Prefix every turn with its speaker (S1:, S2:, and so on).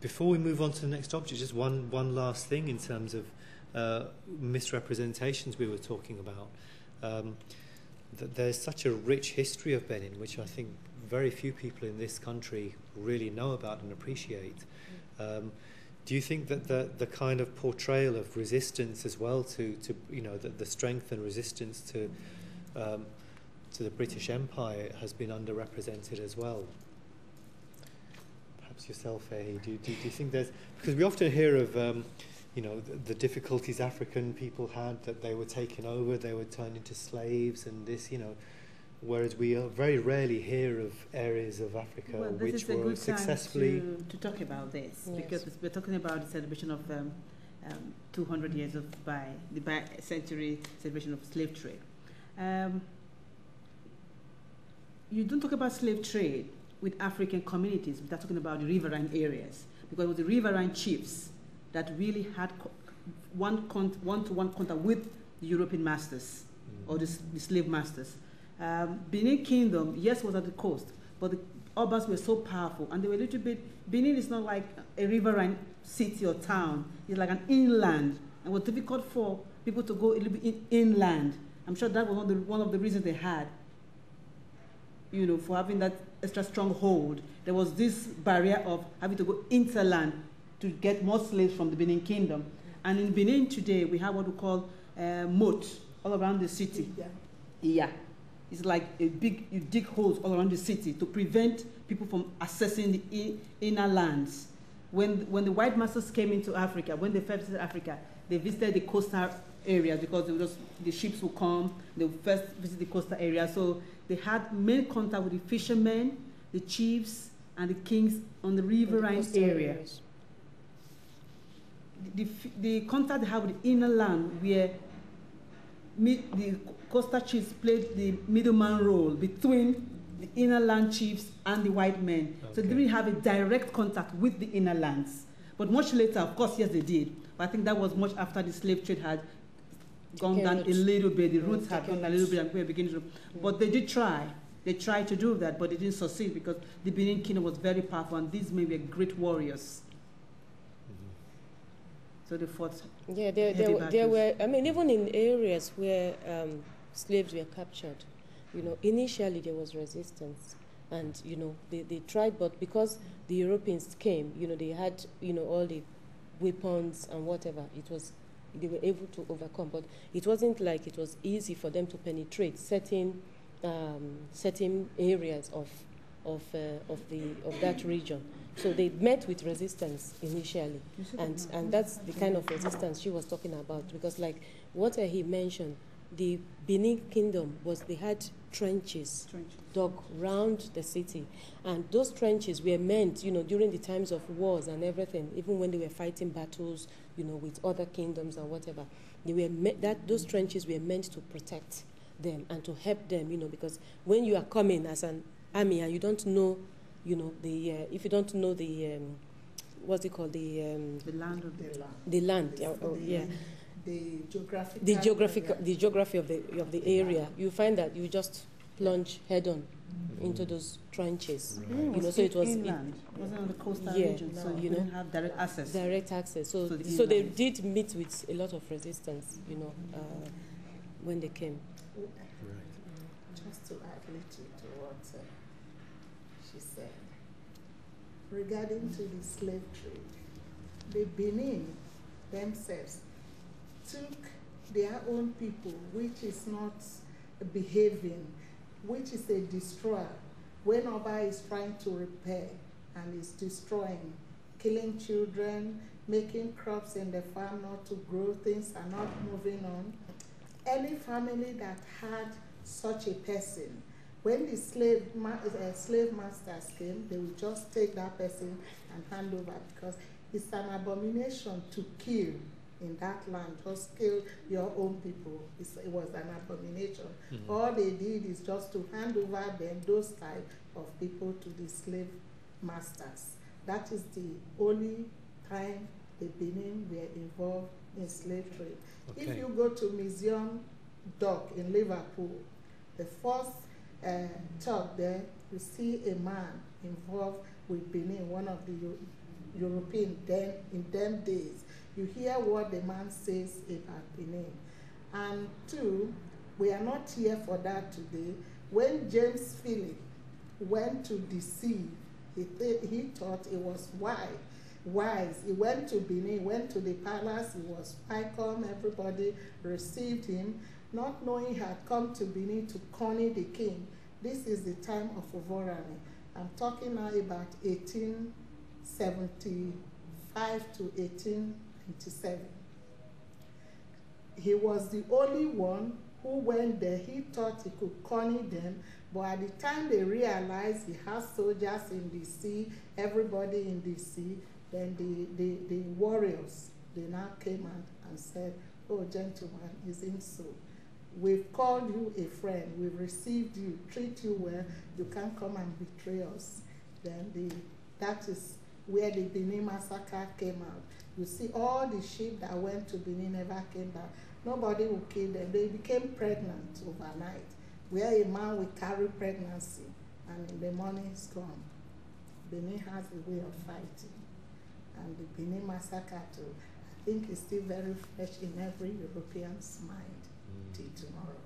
S1: Before we move on to the next object, just one last thing in terms of misrepresentations we were talking about. That there's such a rich history of Benin, which I think very few people in this country really know about and appreciate. Do you think that the kind of portrayal of resistance as well to the strength and resistance to the British Empire has been underrepresented as well? Perhaps yourself, Ehi, do you think there's, because we often hear of the difficulties African people had, that they were taken over, they were turned into slaves, and this, whereas we very rarely hear of areas of Africa which were successfully...
S2: to talk about this,
S3: yes.
S2: because we're talking about the celebration of 200 years of the bi-century celebration of slave trade. You don't talk about slave trade with African communities without talking about the riverine areas, because it was the riverine chiefs that really had one-to-one contact with the European masters, or the slave masters. Benin Kingdom, yes, was at the coast, but the Obas were so powerful, and they were a little bit, Benin is not like a riverine city or town, it's like an inland, and it was difficult for people to go a little bit inland. I'm sure that was one of the reasons they had, for having that extra stronghold. There was this barrier of having to go interland to get more slaves from the Benin Kingdom. And in Benin today, we have what we call moat all around the city. Yeah. It's like you dig holes all around the city to prevent people from accessing the inner lands. When the white masters came into Africa, when they first visited Africa, they visited the coastal areas, because the ships would come, they would first visit the coastal area. So they had main contact with the fishermen, the chiefs, and the kings on the riverine area. The contact they have with the inner land, where the coastal chiefs played the middleman role between the inner land chiefs and the white men. Okay. So they didn't have a direct contact with the inner lands. But much later, of course, yes, they did. But I think that was much after the slave trade had gone down a little bit. The roots had gone down a little bit, and we were beginning to. But they did try. They tried to do that, but they didn't succeed, because the Benin Kingdom was very powerful, and these men were great warriors. So they fought. Yeah,
S3: there were. I mean, even in areas where slaves were captured, initially there was resistance, and they tried, but because the Europeans came, they had all the weapons and whatever. They were able to overcome, but it wasn't like it was easy for them to penetrate certain areas of that region. So they met with resistance initially, and that's the kind of resistance she was talking about, because like what he mentioned, the Benin Kingdom they had trenches dug around the city, and those trenches were meant, during the times of wars and everything, even when they were fighting battles, with other kingdoms and whatever, those trenches were meant to protect them and to help them, because when you are coming as an army and you don't know, if you don't know the what's it called, the
S2: land of
S3: the land, the geography of the area, you find that you just plunge head on into those trenches. So it was
S2: inland. It wasn't on the coastal region, so you didn't have direct access.
S3: So they did meet with a lot of resistance, when they came.
S4: Just to add a little to what she said, regarding to the slave trade, the Benin themselves took their own people, which is not behaving, which is a destroyer. When Oba is trying to repair and is destroying, killing children, making crops in the farm not to grow, things are not moving on. Any family that had such a person, when the slave masters came, they would just take that person and hand over, because it's an abomination to kill in that land. Just kill your own people. It was an abomination. Mm-hmm. All they did is just to hand over them, those type of people, to the slave masters. That is the only time the Benin were involved in slave trade. Okay. If you go to Museum Dock in Liverpool, the first talk there, you see a man involved with Benin, one of the European then in them days. You hear what the man says about Benin. And two, we are not here for that today. When James Philip went to deceive, he thought it was wise. He went to Benin, went to the palace, he was welcome, everybody received him, not knowing he had come to Benin to corner the king. This is the time of Ovorani. I'm talking now about 1875 to 1897. He was the only one who went there. He thought he could corner them, but at the time they realized he has soldiers in the sea, everybody in the sea, then the warriors, they now came out and said, oh, gentlemen, isn't so. We've called you a friend, we've received you, treat you well, you can't come and betray us. Then that is where the Benin massacre came out. You see, all the sheep that went to Benin never came back. Nobody would kill them. They became pregnant overnight, where a man will carry pregnancy and in the morning it's gone. Benin has a way of fighting. And the Benin massacre too, I think is still very fresh in every European's mind till tomorrow.